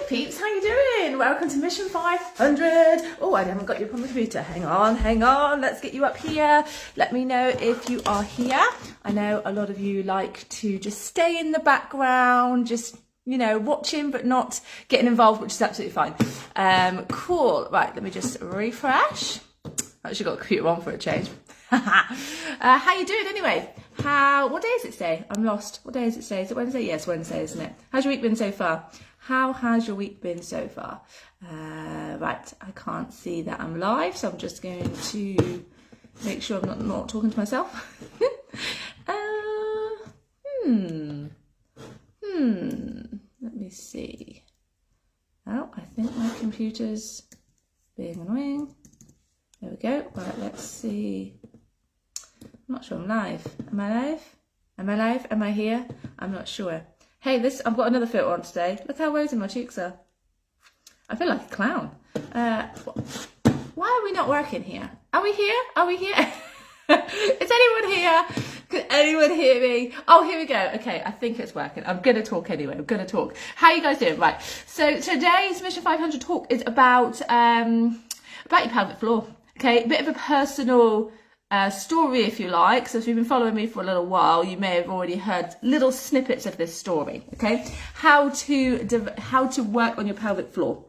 peeps, how you doing? Welcome to Mission 500. Oh, I haven't got you up on the computer. Hang on. Let's get you up here. Let me know if you are here. I know a lot of you like to just stay in the background, just, you know, watching but not getting involved, which is absolutely fine. Cool. Right, let me just refresh. Actually got the computer on for a change. How you doing anyway? What day is it today? I'm lost. What day is it today? Is it Wednesday? Yes, Wednesday, isn't it? How's your week been so far? How has your week been so far? Right, I can't see that I'm live, so I'm just going to make sure I'm not talking to myself. Let me see. Oh, I think my computer's being annoying. There we go. Right, let's see. I'm not sure I'm live. Am I live? Am I live? Am I here? I'm not sure. Hey, I've got another filter on today. Look how rosy my cheeks are. I feel like a clown. Why are we not working here? Are we here? Are we here? Is anyone here? Can anyone hear me? Oh, here we go. Okay, I think it's working. I'm going to talk anyway. I'm going to talk. How you guys doing? Right. So today's Mission 500 talk is about your pelvic floor. Okay, a bit of a personal story, if you like. So if you've been following me for a little while, you may have already heard little snippets of this story. Okay, how to work on your pelvic floor.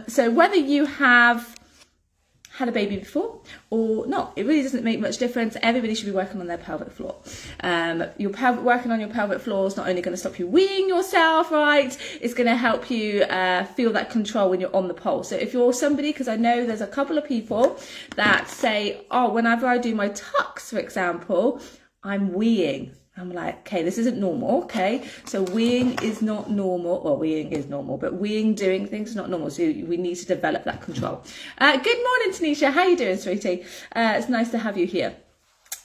So whether you have had a baby before or not, it really doesn't make much difference. Everybody should be working on their pelvic floor. Working on your pelvic floor is not only going to stop you weeing yourself, right? It's going to help you feel that control when you're on the pole. So if you're somebody, because I know there's a couple of people that say, oh, whenever I do my tucks, for example, I'm weeing. I'm like, okay, this isn't normal, okay? So weeing is not normal. Well, weeing is normal, but weeing doing things is not normal. So we need to develop that control. Good morning, Tanisha. How you doing, sweetie? It's nice to have you here.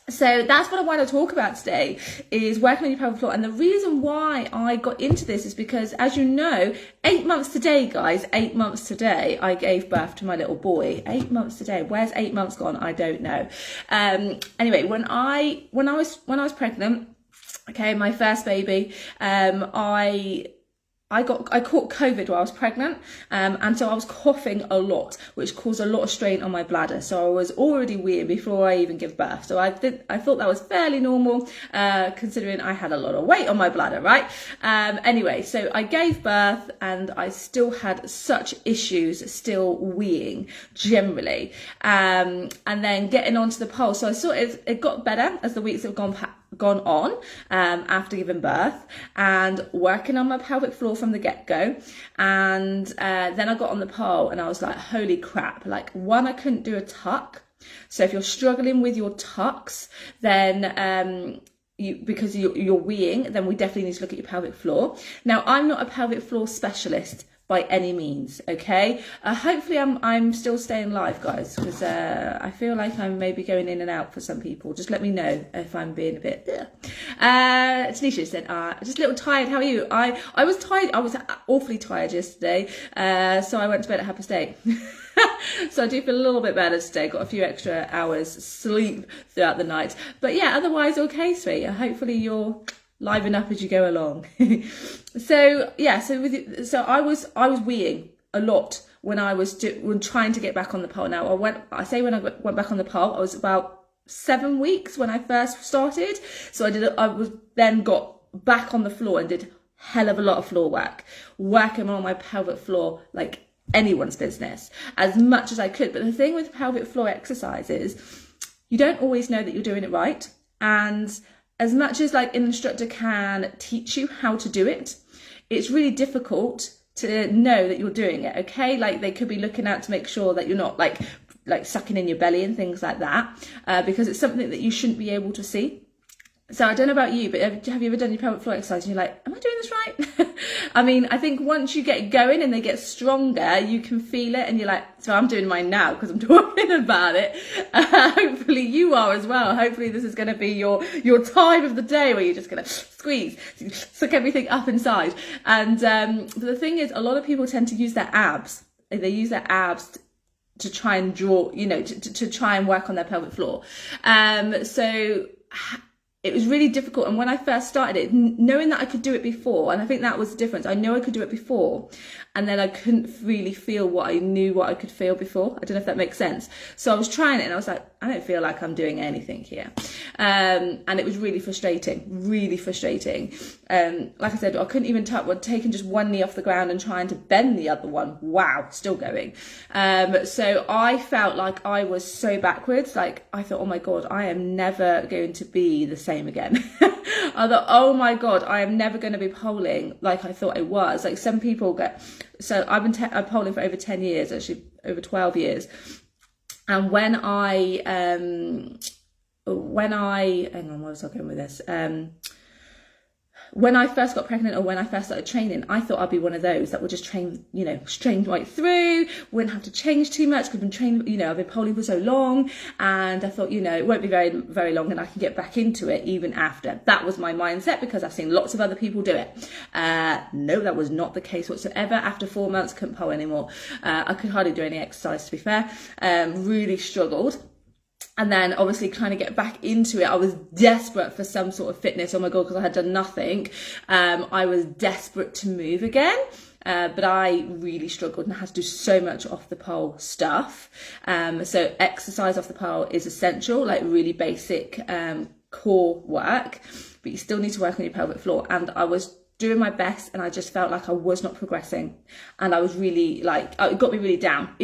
So that's what I want to talk about today, is working on your pelvic floor. And the reason why I got into this is because, as you know, 8 months today, guys, 8 months today, I gave birth to my little boy. 8 months today. Where's 8 months gone? I don't know. Anyway, when I was pregnant, okay, my first baby, I caught COVID while I was pregnant, and so I was coughing a lot, which caused a lot of strain on my bladder. So I was already weird before I even give birth. So I thought that was fairly normal, considering I had a lot of weight on my bladder, right? Anyway, so I gave birth and I still had such issues, still weeing generally, and then getting onto the pole. So I saw it got better as the weeks have gone on after giving birth, and working on my pelvic floor from the get-go. And then I got on the pole and I was like, holy crap. Like, one, I couldn't do a tuck. So if you're struggling with your tucks, then because you're weeing, then we definitely need to look at your pelvic floor. Now, I'm not a pelvic floor specialist by any means, okay? Hopefully I'm still staying live, guys, because I feel like I'm maybe going in and out for some people. Just let me know if I'm being a bit Tanisha said, just a little tired. How are you? I was tired. I was awfully tired yesterday, so I went to bed at 8:30. So I do feel a little bit better today. Got a few extra hours sleep throughout the night, but yeah, otherwise okay, sweet. Hopefully you're liven up as you go along. So yeah, so I was weeing a lot when I was trying to get back on the pole. Now when I went back on the pole, I was about 7 weeks when I first started. So then got back on the floor and did hell of a lot of floor work, working on my pelvic floor like anyone's business, as much as I could. But the thing with pelvic floor exercises, you don't always know that you're doing it right. And as much as like an instructor can teach you how to do it, it's really difficult to know that you're doing it, okay? Like, they could be looking out to make sure that you're not like sucking in your belly and things like that, because it's something that you shouldn't be able to see. So I don't know about you, but have you ever done your pelvic floor exercise and you're like, am I doing this right? I mean, I think once you get going and they get stronger, you can feel it and you're like, so I'm doing mine now because I'm talking about it. Hopefully you are as well. Hopefully this is going to be your time of the day where you're just going to squeeze, suck everything up inside. And the thing is, a lot of people tend to use their abs. They use their abs to try and draw, to try and work on their pelvic floor. So it was really difficult. And when I first started it, knowing that I could do it before, and I think that was the difference. I know I could do it before, and then I couldn't really feel what I could feel before. I don't know if that makes sense. So I was trying it and I was like, I don't feel like I'm doing anything here. And it was really frustrating, really frustrating. Like I said, I couldn't even taking just one knee off the ground and trying to bend the other one. Wow, still going. So I felt like I was so backwards. Like I thought, oh my God, I am never going to be the same again. I thought, oh my God, I am never going to be polling like I thought I was. Like some people so I've been I'm polling for over 10 years, actually over 12 years. And when I hang on, where was I going with this? When I first got pregnant, or when I first started training, I thought I'd be one of those that would just train, train right through, wouldn't have to change too much, because I've been training, I've been polling for so long, and I thought, it won't be very, very long and I can get back into it even after. That was my mindset, because I've seen lots of other people do it. No, that was not the case whatsoever. After 4 months, couldn't pole anymore. I could hardly do any exercise, to be fair. Really struggled. And then obviously trying to get back into it, I was desperate for some sort of fitness. Oh my God, because I had done nothing. I was desperate to move again. But I really struggled and had to do so much off the pole stuff. So exercise off the pole is essential, like really basic core work, but you still need to work on your pelvic floor. And I was doing my best, and I just felt like I was not progressing, and I was really it got me really down.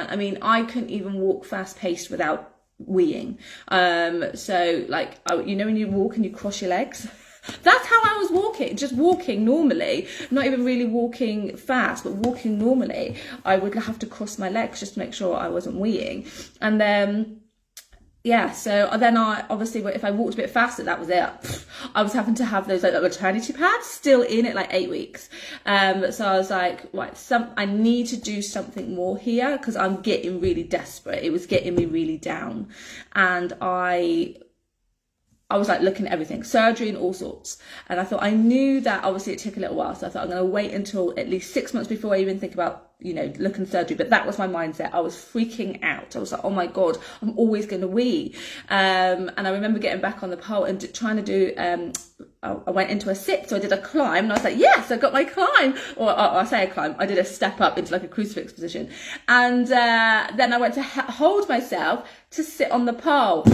I mean, I couldn't even walk fast paced without weeing. So when you walk and you cross your legs, that's how I was walking, just walking normally, not even really walking fast, but walking normally. I would have to cross my legs just to make sure I wasn't weeing. And then so then I obviously, if I walked a bit faster, that was it. I was having to have those maternity pads still in it, 8 weeks. So I was like, right, I need to do something more here, because I'm getting really desperate. It was getting me really down, and I was looking at everything, surgery and all sorts. And I thought, I knew that obviously it took a little while. So I thought, I'm going to wait until at least 6 months before I even think about, looking at surgery. But that was my mindset. I was freaking out. I was like, oh my God, I'm always going to wee. And I remember getting back on the pole and trying to do, I went into a sit. So I did a climb, and I was like, yes, I got my climb. Or I say a climb, I did a step up into a crucifix position. And then I went to hold myself to sit on the pole.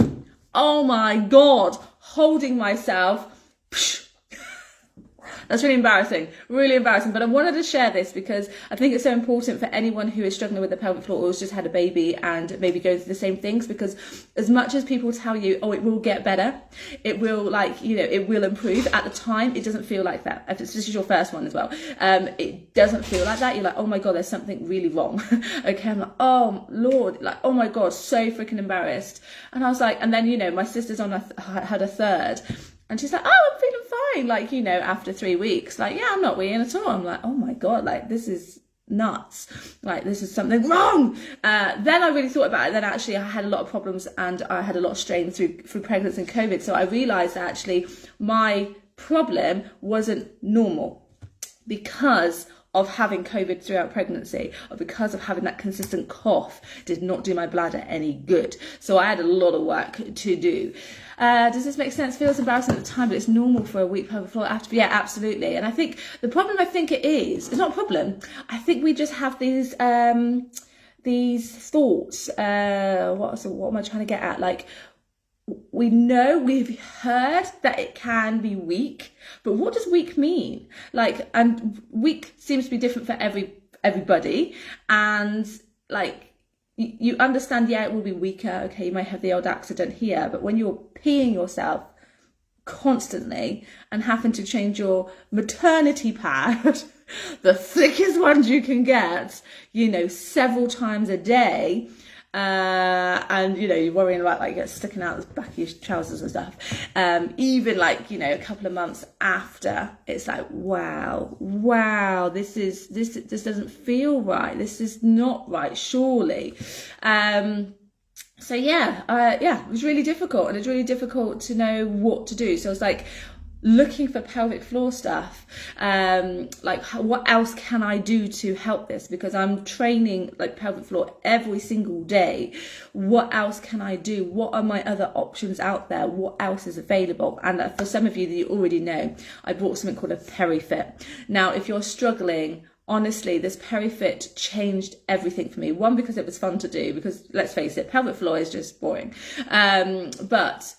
Oh my God, holding myself. That's really embarrassing, But I wanted to share this because I think it's so important for anyone who is struggling with the pelvic floor, or has just had a baby and maybe going through the same things. Because as much as people tell you, oh, it will get better, it will it will improve, at the time, it doesn't feel like that. If this is your first one as well, it doesn't feel like that. You're like, oh my God, there's something really wrong. Okay, I'm like, oh Lord, oh my God, so freaking embarrassed. And I was like, and then, my sister's had a third. And she's like, oh, I'm feeling fine. After 3 weeks, yeah, I'm not weeing at all. I'm like, oh my God, this is nuts. This is something wrong. Then I really thought about it. Then actually I had a lot of problems, and I had a lot of strain through pregnancy and COVID. So I realized that actually my problem wasn't normal, because of having COVID throughout pregnancy, or because of having that consistent cough, did not do my bladder any good. So I had a lot of work to do. Does this make sense? Feels embarrassing at the time, but it's normal for a weak pelvic floor after. Yeah, absolutely. And I think the problem, it's not a problem. I think we just have these thoughts. What am I trying to get at? We've heard that it can be weak, but what does weak mean? And weak seems to be different for everybody. And you understand, yeah, it will be weaker. Okay, you might have the odd accident here, but when you're peeing yourself constantly and having to change your maternity pad, the thickest ones you can get, several times a day, and you're worrying about it sticking out the back of your trousers and stuff, even a couple of months after, it's wow, this doesn't feel right, this is not right, surely. So it was really difficult, and it's really difficult to know what to do. So it's looking for pelvic floor stuff, like what else can I do to help this, because I'm training like pelvic floor every single day. What else can I do? What are my other options out there? What else is available? And for some of you that you already know, I bought something called a PeriFit. Now if you're struggling, honestly, this PeriFit changed everything for me. One, because it was fun to do, because let's face it, pelvic floor is just boring. But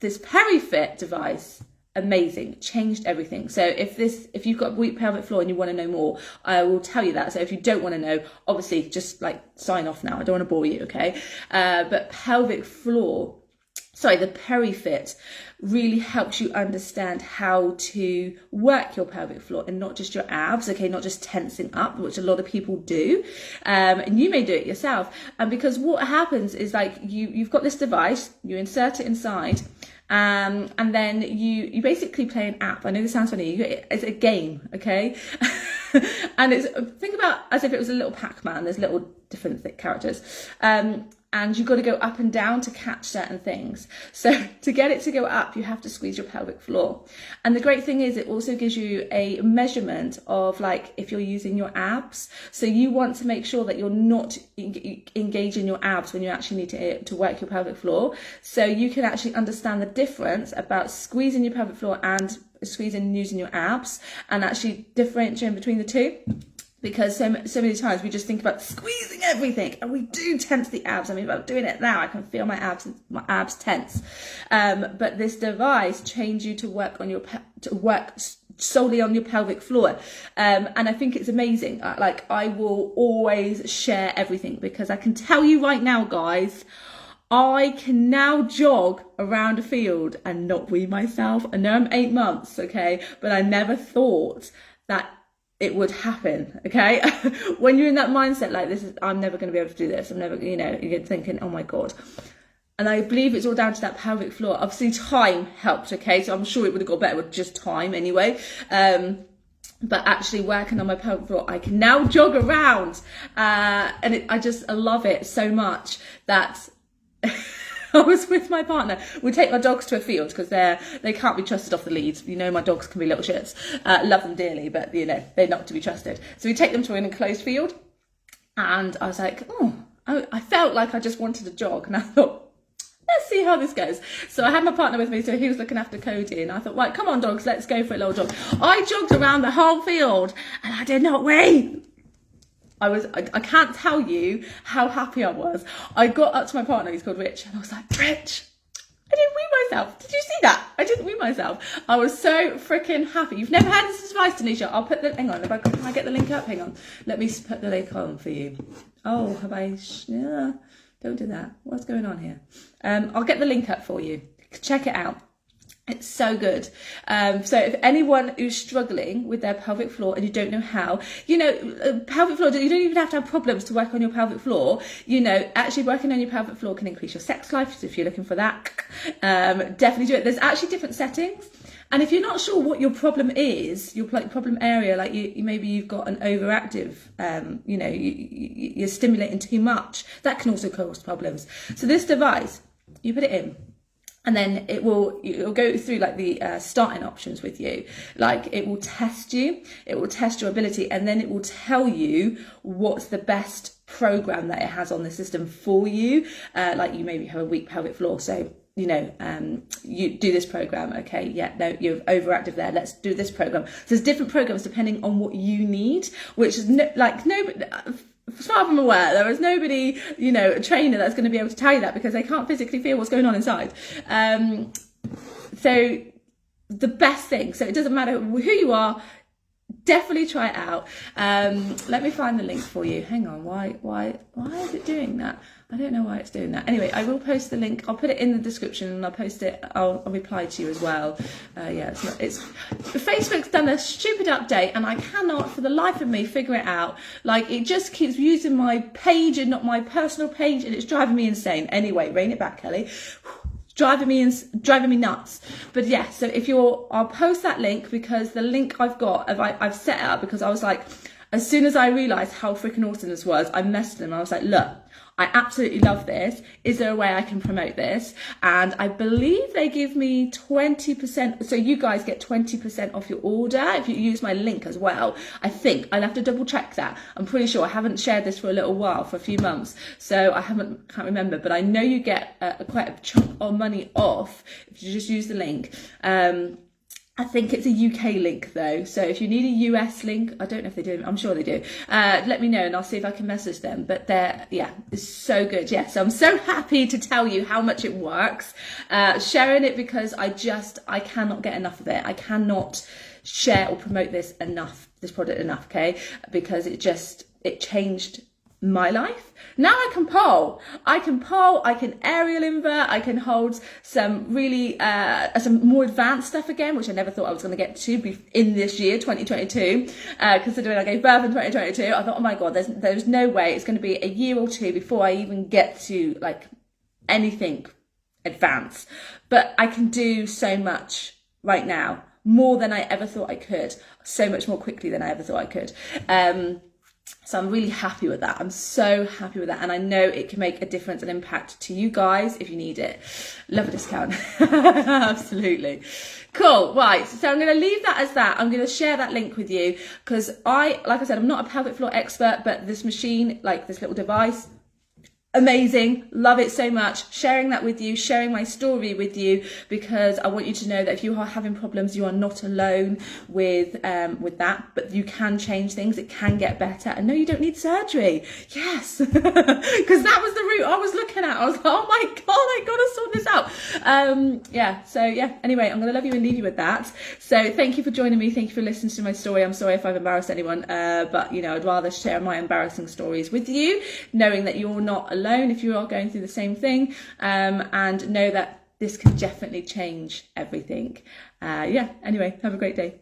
this PeriFit device, amazing, changed everything. So if you've got weak pelvic floor and you want to know more, I will tell you that. So if you don't want to know, obviously just like sign off now. I don't want to bore you, okay? But pelvic floor, the PeriFit really helps you understand how to work your pelvic floor and not just your abs, okay, not just tensing up, which a lot of people do, and you may do it yourself. And because what happens is, like, you've got this device, you insert it inside, and then you basically play an app. I know this sounds funny, it's a game, okay? And think about as if it was a little Pac-Man. There's little different characters, and you've got to go up and down to catch certain things. So to get it to go up, you have to squeeze your pelvic floor. And the great thing is, it also gives you a measurement of, like, if you're using your abs. So you want to make sure that you're not engaging your abs when you actually need to work your pelvic floor. So you can actually understand the difference about squeezing your pelvic floor and squeezing and using your abs, and actually differentiating between the two. Because so many times we just think about squeezing everything, and we do tense the abs. I mean, I'm doing it now. I can feel my abs tense. But this device trains you to work solely on your pelvic floor, and I think it's amazing. Like, I will always share everything, because I can tell you right now, guys, I can now jog around a field and not wee myself. I know I'm 8 months, okay, but I never thought that it would happen, okay? When you're in that mindset, like, I'm never going to be able to do this. I'm never, you're thinking, oh my God. And I believe it's all down to that pelvic floor. Obviously, time helped, okay? So I'm sure it would have got better with just time anyway. But actually working on my pelvic floor, I can now jog around. And I love it so much that I was with my partner. We take my dogs to a field because they can't be trusted off the leads. My dogs can be little shits. Love them dearly, but they're not to be trusted. So we take them to an enclosed field, and I was like, I felt like I just wanted to jog, and I thought, let's see how this goes. So I had my partner with me, so he was looking after Cody, and I thought, right, come on, dogs, let's go for a little jog. I jogged around the whole field, and I did not wee. I can't tell you how happy I was. I got up to my partner, he's called Rich, and I was like, Rich, I didn't wee myself. Did you see that? I didn't wee myself. I was so freaking happy. You've never had this advice, Tanisha. I'll put hang on, can I get the link up? Hang on. Let me put the link on for you. Oh, have I? Yeah, don't do that. What's going on here? I'll get the link up for you. Check it out. It's so good. So if anyone who's struggling with their pelvic floor and you don't know how, pelvic floor, you don't even have to have problems to work on your pelvic floor. Actually working on your pelvic floor can increase your sex life. So if you're looking for that, definitely do it. There's actually different settings. And if you're not sure what your problem is, your problem area, like maybe you've got an overactive, you're stimulating too much, that can also cause problems. So this device, you put it in, and then it'll go through like the starting options with you. Like, it will test you, it will test your ability, and then it will tell you what's the best program that it has on the system for you. Like, you maybe have a weak pelvic floor, so you do this program. Okay, yeah, no, you're overactive there. Let's do this program. So there's different programs depending on what you need, which is as far as I'm aware, there is nobody, a trainer that's going to be able to tell you that, because they can't physically feel what's going on inside. So the best thing, so it doesn't matter who you are, definitely try it out. Let me find the link for you. Hang on, why is it doing that? I don't know why it's doing that. Anyway, I will post the link. I'll put it in the description, and I'll post it. I'll reply to you as well. Facebook's done a stupid update, and I cannot for the life of me figure it out. Like, it just keeps using my page and not my personal page, and it's driving me insane. Anyway, rein it back, Kelly. Driving me nuts. But yeah, so I'll post that link, because the link I've got, I've set it up because I was like, as soon as I realised how freaking awesome this was, I messaged them. I was like, look, I absolutely love this. Is there a way I can promote this? And I believe they give me 20%. So you guys get 20% off your order if you use my link as well. I think I'll have to double check that. I'm pretty sure. I haven't shared this for a little while, for a few months. So can't remember, but I know you get quite a chunk of money off if you just use the link. I think it's a UK link though, so if you need a US link, I don't know if they do, I'm sure they do, let me know and I'll see if I can message them. But it's so good. Yeah, so I'm so happy to tell you how much it works, sharing it, because I cannot get enough of it. I cannot share or promote this product enough, okay, because it changed my life. Now I can pole, I can aerial invert, I can hold some really some more advanced stuff again, which I never thought I was going to get to in this year 2022, considering I gave birth in 2022. I thought, oh my god, there's no way it's going to be a year or two before I even get to like anything advanced. But I can do so much right now, more than I ever thought I could, so much more quickly than I ever thought I could. So I'm really happy with that. I'm so happy with that. And I know it can make a difference and impact to you guys if you need it. Love a discount. Absolutely. Cool. Right. So I'm going to leave that as that. I'm going to share that link with you because like I said, I'm not a pelvic floor expert, but this machine, like this little device, amazing, love it so much. Sharing that with you, sharing my story with you, because I want you to know that if you are having problems, you are not alone with that, but you can change things. It can get better, and no, you don't need surgery. Yes, because that was the route I was looking at. I was like, oh my god, I gotta sort this out. So anyway, I'm gonna love you and leave you with that. So thank you for joining me. Thank you for listening to my story. I'm sorry if I've embarrassed anyone, but I'd rather share my embarrassing stories with you, knowing that you're not alone if you are going through the same thing, and know that this can definitely change everything. Anyway, have a great day.